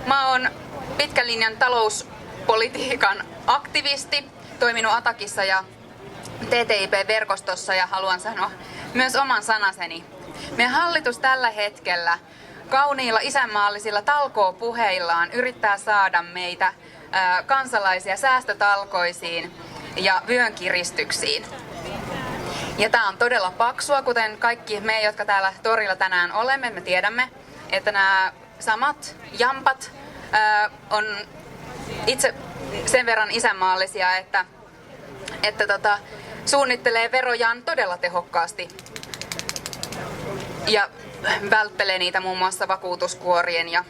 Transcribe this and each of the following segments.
Mä oon pitkän linjan talouspolitiikan aktivisti, toiminut Atakissa ja TTIP-verkostossa ja haluan sanoa myös oman sanaseni. Meidän hallitus tällä hetkellä kauniilla isänmaallisilla talkoopuheillaan yrittää saada meitä kansalaisia säästötalkoisiin ja vyönkiristyksiin. Ja tämä on todella paksua, kuten kaikki me, jotka täällä torilla tänään olemme. Me tiedämme, että nämä samat jampat on itse sen verran isänmaallisia, että suunnittelee verojaan todella tehokkaasti ja välttelee niitä muun muassa vakuutuskuorien ja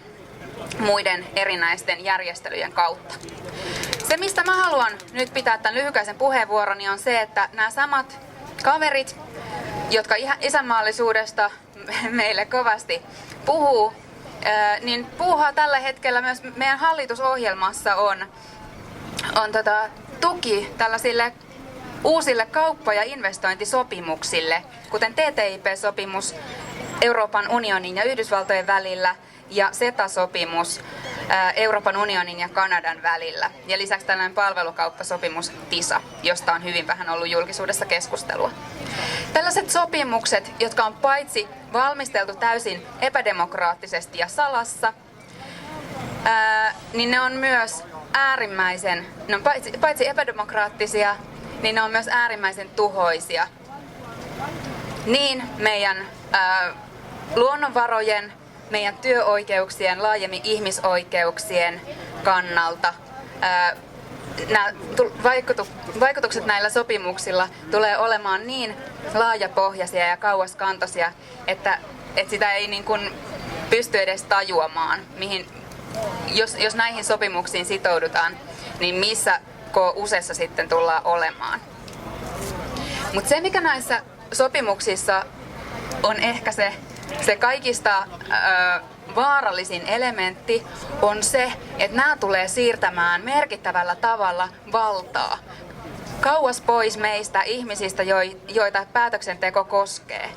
muiden erinäisten järjestelyjen kautta. Se, mistä mä haluan nyt pitää tämän lyhykäisen puheenvuoroni, on se, että nämä samat kaverit, jotka isänmaallisuudesta meille kovasti puhuu, niin puuhaa tällä hetkellä myös meidän hallitusohjelmassa on tuki tällaisille uusille kauppa- ja investointisopimuksille, kuten TTIP-sopimus Euroopan unionin ja Yhdysvaltojen välillä ja CETA-sopimus Euroopan unionin ja Kanadan välillä. Ja lisäksi tällainen palvelukauppasopimus TISA, josta on hyvin vähän ollut julkisuudessa keskustelua. Tällaiset sopimukset, jotka on paitsi valmisteltu täysin epädemokraattisesti ja salassa, niin ne on myös äärimmäisen, paitsi epädemokraattisia, niin ne on myös äärimmäisen tuhoisia. Niin meidän luonnonvarojen, meidän työoikeuksien, laajemmin ihmisoikeuksien kannalta. Nämä vaikutukset näillä sopimuksilla tulee olemaan niin laajapohjaisia ja kauaskantoisia, että sitä ei niin kuin pysty edes tajuamaan, jos näihin sopimuksiin sitoudutaan, niin missä useassa sitten tullaan olemaan. Mutta se, mikä näissä sopimuksissa on ehkä se kaikista vaarallisin elementti, on se, että nämä tulee siirtämään merkittävällä tavalla valtaa kauas pois meistä ihmisistä, joita päätöksenteko koskee.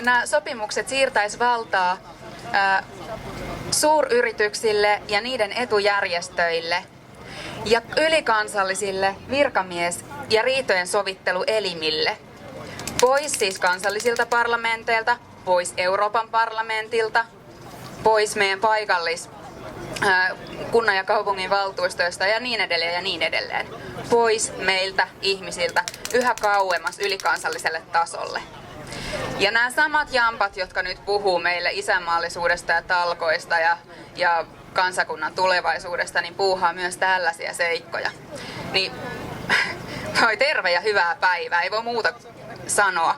Nämä sopimukset siirtäisi valtaa suuryrityksille ja niiden etujärjestöille ja ylikansallisille virkamies- ja riitojen sovitteluelimille. Pois siis kansallisilta parlamenteilta, pois Euroopan parlamentilta, pois meidän kunnan ja kaupungin valtuustoista ja niin edelleen ja niin edelleen. Pois meiltä ihmisiltä yhä kauemmas ylikansalliselle tasolle. Ja nämä samat jampat, jotka nyt puhuu meille isänmaallisuudesta ja talkoista ja kansakunnan tulevaisuudesta, niin puuhaa myös tällaisia seikkoja. Niin voi terve ja hyvää päivää, ei voi muuta sanoa.